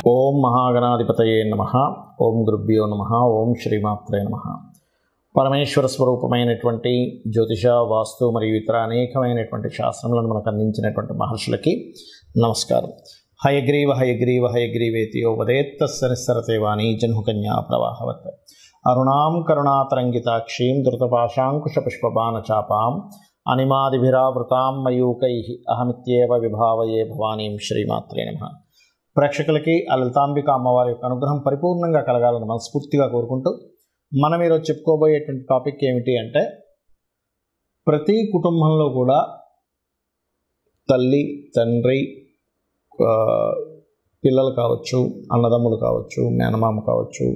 ఓం మహాగణాధిపతయే నమః. ఓం గురుభ్యో నమః. ఓం శ్రీమాత్రే నమః. పరమేశ్వర స్వరూపమైనటువంటి జ్యోతిష, వాస్తు మరియు ఇతర అనేకమైనటువంటి శాస్త్రములను మనకు అందించినటువంటి మహర్షులకి నమస్కారం. హయగ్రీవ హయగ్రీవ హయగ్రీవేతి యో వదేత్తస్య నిస్సరతే వాణి జన్హుకన్యా ప్రవాహవత్. అరుణాం కరుణాతరంగితాక్షీం ధృతపాశాంకుశపుష్పబాణచాపాం అనిమాదిభిరావృతాం మయూకైః అహమిత్యేవ విభావయే భవానీం. శ్రీమాత్రే నమః. ప్రేక్షకులకి ఆ లలితాంబిక అమ్మవారి యొక్క అనుగ్రహం పరిపూర్ణంగా కలగాలని మనస్ఫూర్తిగా కోరుకుంటూ మనం ఈరోజు చెప్పుకోబోయేటువంటి టాపిక్ ఏమిటి అంటే, ప్రతి కుటుంబంలో కూడా తల్లి, తండ్రి, పిల్లలు కావచ్చు, అన్నదమ్ములు కావచ్చు, మేనమామ కావచ్చు,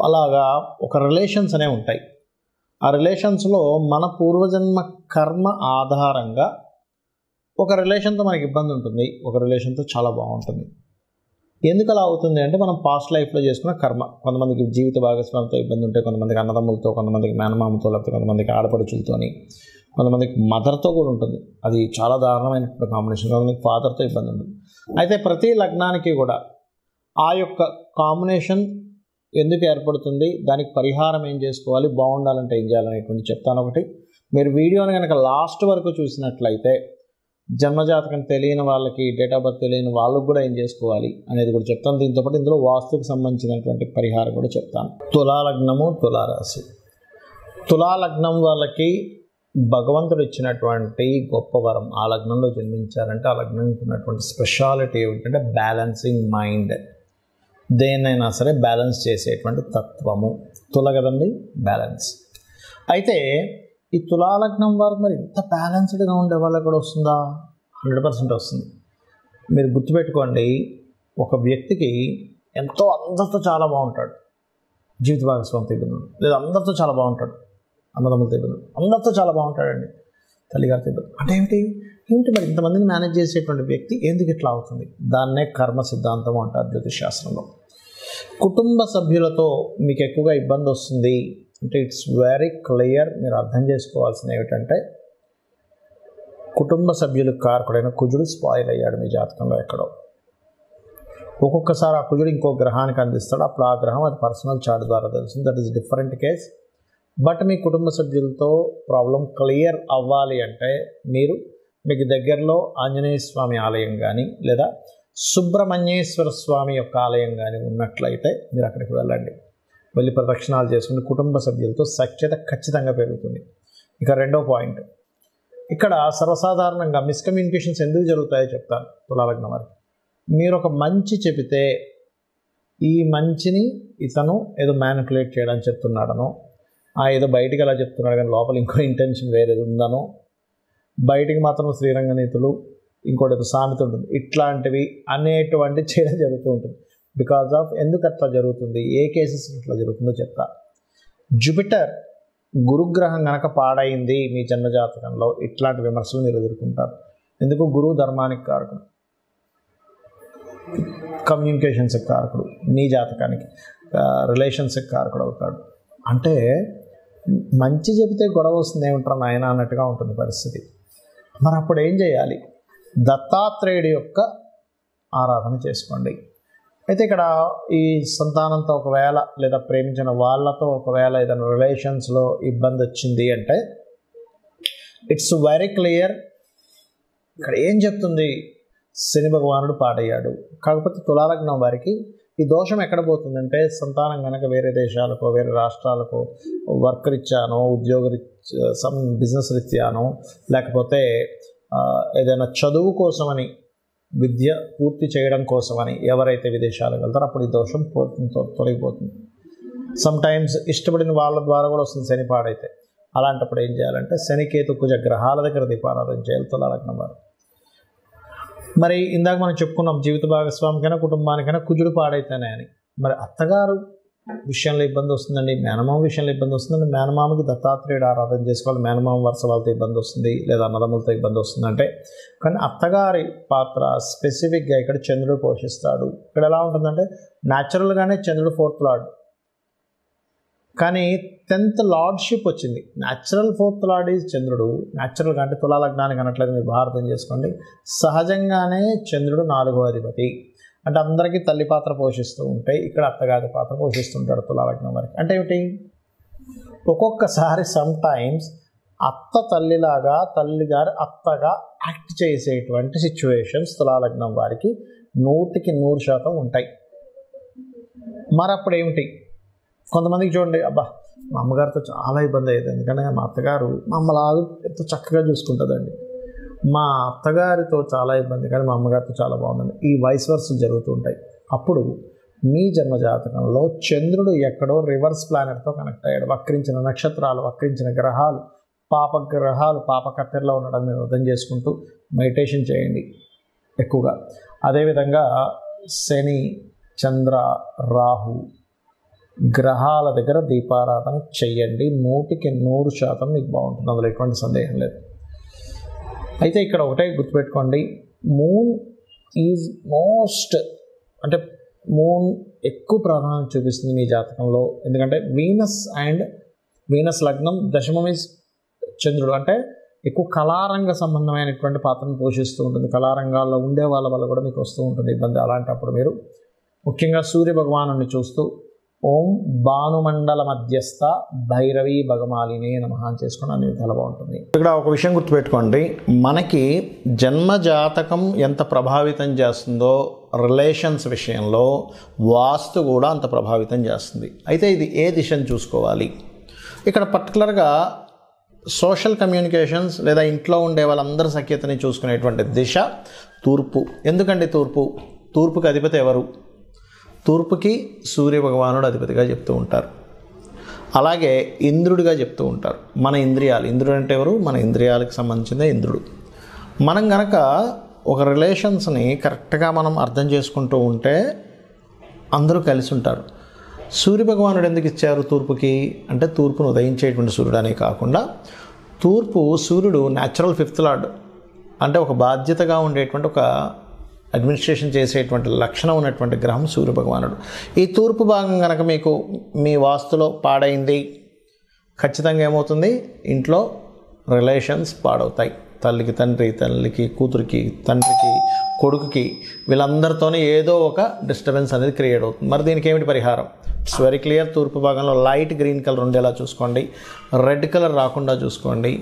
అలాగా ఒక రిలేషన్స్ అనేవి ఉంటాయి. ఆ రిలేషన్స్లో మన పూర్వజన్మ కర్మ ఆధారంగా ఒక రిలేషన్తో మనకి ఇబ్బంది ఉంటుంది, ఒక రిలేషన్తో చాలా బాగుంటుంది. ఎందుకు అలా అవుతుంది అంటే, మనం పాస్ట్ లైఫ్లో చేసుకున్న కర్మ. కొంతమందికి జీవిత భాగస్వామితో ఇబ్బంది ఉంటే, కొంతమందికి అన్నదమ్ములతో, కొంతమందికి మేనమామతో, లేకపోతే కొంతమందికి ఆడపడుచులతోని, కొంతమందికి మదర్తో కూడా ఉంటుంది. అది చాలా దారుణమైనటువంటి కాంబినేషన్. కొంతమందికి ఫాదర్తో ఇబ్బంది ఉంటుంది. అయితే ప్రతి లగ్నానికి కూడా ఆ యొక్క కాంబినేషన్ ఎందుకు ఏర్పడుతుంది, దానికి పరిహారం ఏం చేసుకోవాలి, బాగుండాలంటే ఏం చేయాలనేటువంటి చెప్తాను. ఒకటి, మీరు వీడియోని కనుక లాస్ట్ వరకు చూసినట్లయితే జన్మజాతకం తెలియని వాళ్ళకి, డేట్ ఆఫ్ బర్త్ తెలియని వాళ్ళకి కూడా ఏం చేసుకోవాలి అనేది కూడా చెప్తాను. దీంతోపాటు ఇందులో వాస్తుకు సంబంధించినటువంటి పరిహారం కూడా చెప్తాను. తులాలగ్నము, తులారాశి. తులాలగ్నం వాళ్ళకి భగవంతుడు ఇచ్చినటువంటి గొప్ప వరం. ఆ లగ్నంలో జన్మించారంటే ఆ లగ్నానికి ఉన్నటువంటి స్పెషాలిటీ ఏమిటంటే బ్యాలెన్సింగ్ మైండ్. దేన్నైనా సరే బ్యాలెన్స్ చేసేటువంటి తత్వము. తుల కదండి, బ్యాలెన్స్. అయితే ఈ తులాలగ్నం వారికి మరి ఇంత బ్యాలెన్స్డ్గా ఉండే వాళ్ళకి కూడా వస్తుందా? 100% వస్తుంది. మీరు గుర్తుపెట్టుకోండి, ఒక వ్యక్తికి ఎంతో అందరితో చాలా బాగుంటాడు, జీవిత భాగస్వామితో ఇబ్బంది, లేదా అందరితో చాలా బాగుంటాడు, అన్నదమ్ములతో ఇబ్బంది, అందరితో చాలా బాగుంటాడండి, తల్లిగారితో ఇబ్బంది. అంటే ఏమిటి మరి ఇంతమందిని మేనేజ్ చేసేటువంటి వ్యక్తి ఎందుకు ఇట్లా అవుతుంది? దాన్నే కర్మ సిద్ధాంతం అంటారు జ్యోతిష్ శాస్త్రంలో. కుటుంబ సభ్యులతో మీకు ఎక్కువగా ఇబ్బంది వస్తుంది అంటే ఇట్స్ వెరీ క్లియర్. మీరు అర్థం చేసుకోవాల్సింది ఏమిటంటే, కుటుంబ సభ్యులు కారకుడైన కుజుడు స్పాయిల్ అయ్యాడు మీ జాతకంలో ఎక్కడో. ఒక్కొక్కసారి ఆ కుజుడు ఇంకో గ్రహానికి అందిస్తాడు, అప్పుడు ఆ గ్రహం అది పర్సనల్ చార్ట్ ద్వారా తెలుస్తుంది. That is different case. But మీ కుటుంబ సభ్యులతో ప్రాబ్లం క్లియర్ అవ్వాలి అంటే మీకు దగ్గరలో ఆంజనేయ స్వామి ఆలయం కానీ, లేదా సుబ్రహ్మణ్యేశ్వర స్వామి యొక్క ఆలయం కానీ ఉన్నట్లయితే మీరు అక్కడికి వెళ్ళండి. వెళ్ళి ప్రదక్షిణాలు చేసుకుని కుటుంబ సభ్యులతో సఖ్యత ఖచ్చితంగా పెరుగుతుంది. ఇక రెండో పాయింట్, ఇక్కడ సర్వసాధారణంగా మిస్కమ్యూనికేషన్స్ ఎందుకు జరుగుతాయో చెప్తాను. తులాలగ్నం వారికి మీరు ఒక మంచి చెబితే ఈ మంచిని ఇతను ఏదో మ్యానిపులేట్ చేయడానికి చెప్తున్నాడనో, ఏదో బయటికి అలా చెప్తున్నాడు కానీ లోపల ఇంకో ఇంటెన్షన్ వేరేది ఉందనో, బయటికి మాత్రం శ్రీరంగ నీతులు, ఇంకోటి ఏదో సామెత ఉంటుంది, ఇట్లాంటివి అనేటువంటి చేయడం జరుగుతూ ఉంటుంది. బికాజ్ ఆఫ్ ఎందుకు అట్లా జరుగుతుంది, ఏ కేసెస్ ఇట్లా జరుగుతుందో చెప్తా. జూపిటర్ గురుగ్రహం కనుక పాడైంది మీ జన్మజాతకంలో, ఇట్లాంటి విమర్శలు మీరు ఎదుర్కొంటారు. ఎందుకు? గురువు ధర్మానికి కారకుడు, కమ్యూనికేషన్స్కి కారకుడు, మీ జాతకానికి రిలేషన్స్కి కారకుడు అవుతాడు. అంటే మంచి చెబితే గొడవ వస్తుంది, ఏమిట్రా నాయన అన్నట్టుగా ఉంటుంది పరిస్థితి. మరి అప్పుడు ఏం చేయాలి? దత్తాత్రేయుడి యొక్క ఆరాధన చేసుకోండి. అయితే ఇక్కడ ఈ సంతానంతో ఒకవేళ, లేదా ప్రేమించిన వాళ్ళతో ఒకవేళ ఏదైనా రిలేషన్స్లో ఇబ్బంది వచ్చింది అంటే ఇట్స్ వెరీ క్లియర్. ఇక్కడ ఏం చెప్తుంది? శని భగవానుడు పాడయ్యాడు. కాకపోతే తులాలగ్నం వారికి ఈ దోషం ఎక్కడ పోతుందంటే, సంతానం కనుక వేరే దేశాలకో, వేరే రాష్ట్రాలకో వర్క్ రీత్యానో, ఉద్యోగ బిజినెస్ రీత్యానో, లేకపోతే ఏదైనా చదువు కోసమని, విద్య పూర్తి చేయడం కోసమని ఎవరైతే విదేశాలకు వెళ్తారో అప్పుడు ఈ దోషం తొలగిపోతుంది. సమ్టైమ్స్ ఇష్టపడిన వాళ్ళ ద్వారా కూడా వస్తుంది శని పాడైతే. అలాంటప్పుడు ఏం చేయాలంటే, శనికేతు కుజ గ్రహాల దగ్గర దీపారాధన చేయాలి తులాలగ్నం వారు. మరి ఇందాక మనం చెప్పుకున్నాం, జీవిత భాగస్వామికైనా కుటుంబానికైనా కుజుడు పాడైతేనే అని. మరి అత్తగారు విషయంలో ఇబ్బంది వస్తుందండి, మేనమామ విషయంలో ఇబ్బంది వస్తుందండి. మేనమామకి దత్తాత్రేయుడు ఆరాధన చేసుకోవాలి. మేనమామ వరుస వాళ్ళతో ఇబ్బంది వస్తుంది, లేదా అన్నదమ్ములతో ఇబ్బంది వస్తుందంటే. కానీ అత్తగారి పాత్ర స్పెసిఫిక్గా ఇక్కడ చంద్రుడు పోషిస్తాడు. ఇక్కడ ఎలా ఉంటుందంటే, న్యాచురల్గానే చంద్రుడు 4th లార్డ్, కానీ 10th లార్డ్షిప్ వచ్చింది. న్యాచురల్ 4th లార్డ్ ఈజ్ చంద్రుడు. న్యాచురల్గా అంటే తులాలగ్నానికి అనట్లేదు, మీరు భారతం చేసుకోండి. సహజంగానే చంద్రుడు 4వ అధిపతి. అంటే అందరికీ తల్లి పాత్ర పోషిస్తూ ఉంటే ఇక్కడ అత్తగారి పాత్ర పోషిస్తుంటాడు తులా లగ్నం వారికి. అంటే ఏమిటి, ఒక్కొక్కసారి సమ్టైమ్స్ అత్త తల్లిలాగా తల్లిగారు అత్తగా యాక్ట్ చేసేటువంటి సిచ్యువేషన్స్ తులా లగ్నం వారికి 100% ఉంటాయి. మరి అప్పుడు ఏమిటి, కొంతమందికి చూడండి, అబ్బా మా అమ్మగారితో చాలా ఇబ్బంది అయ్యేది, ఎందుకంటే మా అత్తగారు మా అమ్మలాగా ఎంతో చక్కగా చూసుకుంటుందండి, మా అత్తగారితో చాలా ఇబ్బంది కానీ మా అమ్మగారితో చాలా బాగుందండి. ఈ వైస్ వర్స జరుగుతూ ఉంటాయి. అప్పుడు మీ జన్మజాతకంలో చంద్రుడు ఎక్కడో రివర్స్ ప్లానెట్తో కనెక్ట్ అయ్యాడు. వక్రించిన నక్షత్రాలు, వక్రించిన గ్రహాలు, పాపగ్రహాలు పాపకత్తెరలో ఉండడం మీరు అర్థం చేసుకుంటూ మెడిటేషన్ చేయండి ఎక్కువగా. అదేవిధంగా శని, చంద్ర, రాహు గ్రహాల దగ్గర దీపారాధన చెయ్యండి. 100% మీకు బాగుంటుంది, అందులో ఎటువంటి సందేహం లేదు. అయితే ఇక్కడ ఒకటే గుర్తుపెట్టుకోండి, మూన్ ఈజ్ మోస్ట్, అంటే మూన్ ఎక్కువ ప్రాధాన్యత చూపిస్తుంది మీ జాతకంలో. ఎందుకంటే వీనస్ లగ్నం, దశమం ఈజ్ చంద్రుడు, అంటే ఎక్కువ కళారంగ సంబంధమైనటువంటి పాత్రను పోషిస్తూ ఉంటుంది. కళారంగాల్లో ఉండే వాళ్ళ వల్ల కూడా మీకు వస్తూ ఉంటుంది ఇబ్బంది. అలాంటప్పుడు మీరు ముఖ్యంగా సూర్య భగవాను చూస్తూ ఓం భానుమండల మధ్యస్థ భైరవీ భగమాలినే నమః అని చేసుకుని అన్ని విధాలు బాగుంటుంది. ఇక్కడ ఒక విషయం గుర్తుపెట్టుకోండి, మనకి జన్మజాతకం ఎంత ప్రభావితం చేస్తుందో రిలేషన్స్ విషయంలో వాస్తు కూడా అంత ప్రభావితం చేస్తుంది. అయితే ఇది ఏ దిశను చూసుకోవాలి, ఇక్కడ పర్టికులర్గా సోషల్ కమ్యూనికేషన్స్ లేదా ఇంట్లో ఉండే వాళ్ళందరి సఖ్యతని చూసుకునేటువంటి దిశ తూర్పు. ఎందుకండి తూర్పుకి అధిపతి ఎవరు? తూర్పుకి సూర్య భగవానుడు అధిపతిగా చెప్తూ ఉంటారు, అలాగే ఇంద్రుడిగా చెప్తూ ఉంటారు. మన ఇంద్రియాలు, ఇంద్రుడు అంటే ఎవరు? మన ఇంద్రియాలకు సంబంధించిన ఇంద్రుడు. మనం గనక ఒక రిలేషన్స్ని కరెక్ట్గా మనం అర్థం చేసుకుంటూ ఉంటే అందరూ కలిసి ఉంటారు. సూర్య భగవానుడు ఎందుకు ఇచ్చారు తూర్పుకి అంటే, తూర్పును ఉదయించేటువంటి సూర్యుడు అనే కాకుండా సూర్యుడు న్యాచురల్ 5th లార్డ్, అంటే ఒక బాధ్యతగా ఉండేటువంటి ఒక అడ్మినిస్ట్రేషన్ చేసేటువంటి లక్షణం ఉన్నటువంటి గ్రహం సూర్య భగవానుడు. ఈ తూర్పు భాగం కనుక మీకు మీ వాస్తులో పాడైంది, ఖచ్చితంగా ఏమవుతుంది, ఇంట్లో రిలేషన్స్ పాడవుతాయి. తల్లికి తండ్రి, తల్లికి కూతురికి, తండ్రికి కొడుకుకి, వీళ్ళందరితోనే ఏదో ఒక డిస్టర్బెన్స్ అనేది క్రియేట్ అవుతుంది. మరి దీనికి ఏమిటి పరిహారం? It's very clear. తూర్పు భాగంలో లైట్ గ్రీన్ కలర్ ఉండేలా చూసుకోండి, రెడ్ కలర్ రాకుండా చూసుకోండి,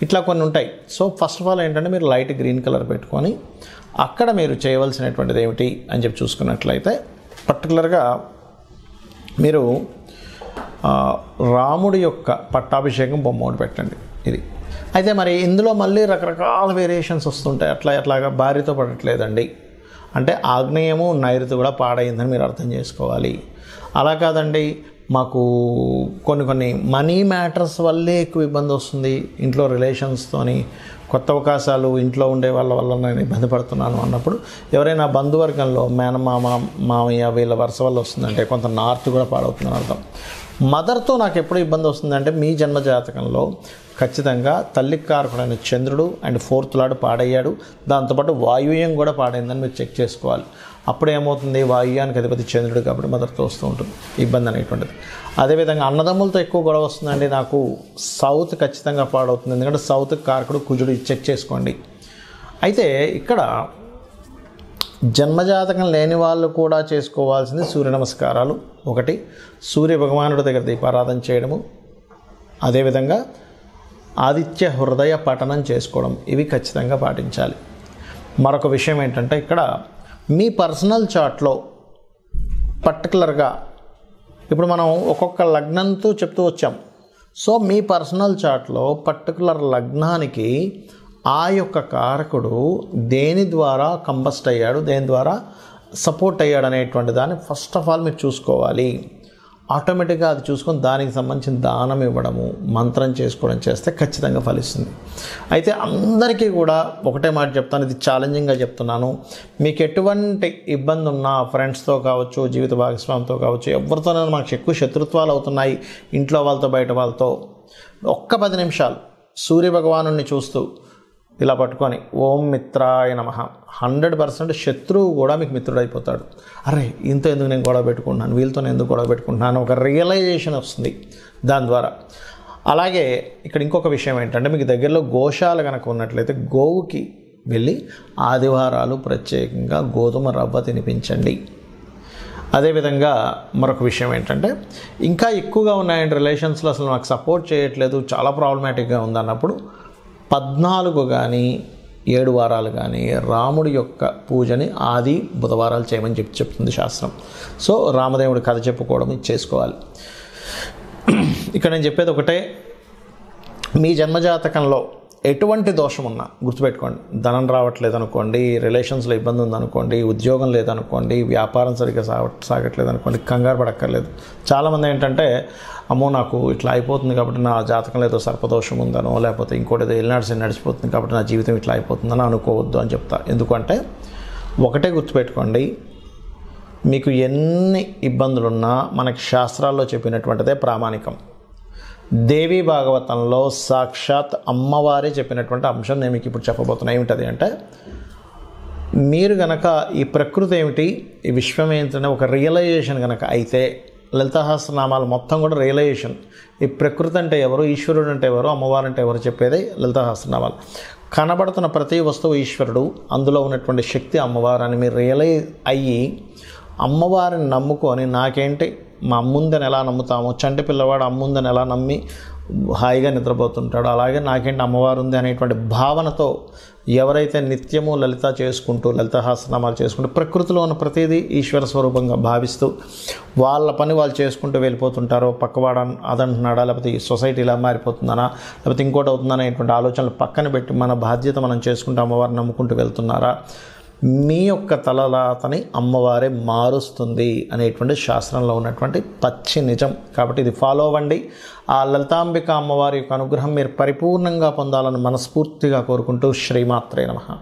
ఇట్లా కొన్ని ఉంటాయి. సో ఫస్ట్ ఆఫ్ ఆల్ ఏంటంటే మీరు లైట్ గ్రీన్ కలర్ పెట్టుకొని అక్కడ మీరు చేయవలసినటువంటిది ఏమిటి అని చెప్పి చూసుకున్నట్లయితే, పర్టికులర్గా మీరు రాముడి యొక్క పట్టాభిషేకం బొమ్మ ఒకటి పెట్టండి. ఇది అయితే మరి ఇందులో మళ్ళీ రకరకాల వేరియేషన్స్ వస్తుంటాయి. అట్లాగా భార్యతో పడట్లేదండి అంటే ఆగ్నేయము నైరుతి కూడా పాడైందని మీరు అర్థం చేసుకోవాలి. అలా కాదండి, మాకు కొన్ని మనీ మ్యాటర్స్ వల్లే ఎక్కువ ఇబ్బంది వస్తుంది, ఇంట్లో రిలేషన్స్తోని కొత్త అవకాశాలు ఇంట్లో ఉండే వాళ్ళ వల్ల నేను ఇబ్బంది పడుతున్నాను అన్నప్పుడు, ఎవరైనా బంధువర్గంలో మేనమామ, మామయ్య వీళ్ళ వరుస వల్ల వస్తుందంటే కొంత నార్త్ కూడా పాడవుతుందని అర్థం. మదర్తో నాకు ఎప్పుడు ఇబ్బంది వస్తుందంటే మీ జన్మజాతకంలో ఖచ్చితంగా తల్లికి కారకుడైన చంద్రుడు అండ్ 4th లార్డ్ పాడయ్యాడు, దాంతోపాటు వాయువ్యం కూడా పాడైందని మీరు చెక్ చేసుకోవాలి. అప్పుడు ఏమవుతుంది, వాయువ్యానికి అధిపతి చంద్రుడు కాబట్టి మదర్తో వస్తూ ఉంటుంది ఇబ్బంది అనేటువంటిది. అదేవిధంగా అన్నదమ్ములతో ఎక్కువ గొడవ వస్తుందండి, నాకు సౌత్ ఖచ్చితంగా పాడవుతుంది, ఎందుకంటే సౌత్కి కారకుడు కుజుడు, చెక్ చేసుకోండి. అయితే ఇక్కడ జన్మజాతకం లేని వాళ్ళు కూడా చేసుకోవాల్సింది సూర్య నమస్కారాలు. ఒకటి, సూర్య భగవానుడి దగ్గర దీపారాధన చేయడము, అదేవిధంగా ఆదిత్య హృదయ పఠనం చేసుకోవడం, ఇవి ఖచ్చితంగా పాటించాలి. మరొక విషయం ఏంటంటే, ఇక్కడ మీ పర్సనల్ చార్ట్లో పర్టికులర్గా ఇప్పుడు మనం ఒక్కొక్క లగ్నంతో చెప్తూ వచ్చాం. సో మీ పర్సనల్ చార్ట్లో పర్టికులర్ లగ్నానికి ఆ యొక్క కారకుడు దేని ద్వారా కంబస్ట్ అయ్యాడు, దేని ద్వారా సపోర్ట్ అయ్యాడు అనేటువంటి దాన్ని ఫస్ట్ ఆఫ్ ఆల్ మీరు చూసుకోవాలి. ఆటోమేటిక్గా అది చూసుకొని దానికి సంబంధించిన దానం ఇవ్వడము, మంత్రం చేసుకోవడం చేస్తే ఖచ్చితంగా ఫలిస్తుంది. అయితే అందరికీ కూడా ఒకటే మాట చెప్తాను, ఇది ఛాలెంజింగ్గా చెప్తున్నాను. మీకు ఎటువంటి ఇబ్బంది ఉన్నా ఫ్రెండ్స్తో కావచ్చు, జీవిత భాగస్వామితో కావచ్చు, ఎవరితోనైనా మాకు ఎక్కువ శత్రుత్వాలు అవుతున్నాయి ఇంట్లో వాళ్ళతో బయట వాళ్ళతో, ఒక్క 10 నిమిషాలు సూర్య భగవానుడిని చూస్తూ ఇలా పట్టుకొని ఓం మిత్రాయ నమః, 100% శత్రువు కూడా మీకు మిత్రుడైపోతాడు. అరే ఇంత ఎందుకు నేను గొడవ పెట్టుకుంటున్నాను, వీళ్ళతో నేను ఎందుకు గొడవ పెట్టుకుంటున్నాను, ఒక రియలైజేషన్ వస్తుంది దాని ద్వారా. అలాగే ఇక్కడ ఇంకొక విషయం ఏంటంటే, మీకు దగ్గరలో గోశాల కనుక ఉన్నట్లయితే గోవుకి వెళ్ళి ఆదివారాలు ప్రత్యేకంగా గోధుమ రవ్వ తినిపించండి. అదేవిధంగా మరొక విషయం ఏంటంటే, ఇంకా ఎక్కువగా ఉన్నాయండి రిలేషన్స్లో, అసలు నాకు సపోర్ట్ చేయట్లేదు, చాలా ప్రాబ్లమాటిక్గా ఉందన్నప్పుడు 14 కానీ 7 వారాలు కానీ రాముడి యొక్క పూజని ఆది బుధవారాలు చేయమని చెప్తుంది శాస్త్రం. సో రామదేవుడి కథ చెప్పుకోవడం చేసుకోవాలి. ఇక్కడ నేను చెప్పేది ఒకటే, మీ జన్మజాతకంలో ఎటువంటి దోషం ఉన్నా గుర్తుపెట్టుకోండి. ధనం రావట్లేదు అనుకోండి, రిలేషన్స్లో ఇబ్బంది ఉందనుకోండి, ఉద్యోగం లేదనుకోండి, వ్యాపారం సరిగ్గా సాగట్లేదు అనుకోండి, కంగారు పడక్కర్లేదు. చాలామంది ఏంటంటే, అమ్మో నాకు ఇట్లా అయిపోతుంది కాబట్టి నా జాతకంలో ఏదో సర్పదోషం ఉందనో, లేకపోతే ఇంకోటి ఏదో ఎల్నాడ్స్ నడిచిపోతుంది కాబట్టి నా జీవితం ఇట్లా అయిపోతుందని అనుకోవద్దు అని చెప్తారు. ఎందుకంటే ఒకటే గుర్తుపెట్టుకోండి, మీకు ఎన్ని ఇబ్బందులున్నా మనకి శాస్త్రాల్లో చెప్పినటువంటిదే ప్రామాణికం. దేవీ భాగవతంలో సాక్షాత్ అమ్మవారే చెప్పినటువంటి అంశం నేను మీకు ఇప్పుడు చెప్పబోతున్నా. ఏమిటది అంటే, మీరు గనక ఈ ప్రకృతి ఏమిటి, ఈ విశ్వం ఏంటనే ఒక రియలైజేషన్ కనుక అయితే, లలితా సహస్రనామాలు మొత్తం కూడా రియలైజేషన్. ఈ ప్రకృతి అంటే ఎవరు, ఈశ్వరుడు అంటే ఎవరు, అమ్మవారు అంటే ఎవరు చెప్పేది లలితా సహస్రనామాలు. కనబడుతున్న ప్రతి వస్తువు ఈశ్వరుడు, అందులో ఉన్నటువంటి శక్తి అమ్మవారు అని మీరు రియలైజ్ అయ్యి అమ్మవారిని నమ్ముకొని, నాకేంటి మా అమ్ముందని ఎలా నమ్ముతామో, చంటి పిల్లవాడు అమ్ముందని ఎలా నమ్మి హాయిగా నిద్రపోతుంటాడు, అలాగే నాకేంటి అమ్మవారు ఉంది అనేటువంటి భావనతో ఎవరైతే నిత్యము లలిత చేసుకుంటూ, లలిత సహస్రనామాలు చేసుకుంటూ, ప్రకృతిలో ఉన్న ప్రతిదీ ఈశ్వర స్వరూపంగా భావిస్తూ వాళ్ళ పని వాళ్ళు చేసుకుంటూ వెళ్ళిపోతుంటారో, పక్కవాడ అదంటున్నాడా, లేకపోతే ఈ సొసైటీ ఇలా మారిపోతుందనా, లేకపోతే ఇంకోటి అవుతుందనా అనేటువంటి ఆలోచనలు పక్కన పెట్టి మన బాధ్యత మనం చేసుకుంటూ అమ్మవారిని నమ్ముకుంటూ వెళ్తున్నారా, మీ యొక్క తలరాతని అమ్మవారే మారుస్తుంది అనేటువంటి శాస్త్రంలో ఉన్నటువంటి పచ్చి నిజం. కాబట్టి ఇది ఫాలో అవ్వండి. ఆ లలితాంబిక అమ్మవారి యొక్క అనుగ్రహం మీరు పరిపూర్ణంగా పొందాలని మనస్ఫూర్తిగా కోరుకుంటూ శ్రీమాత్రే నమః.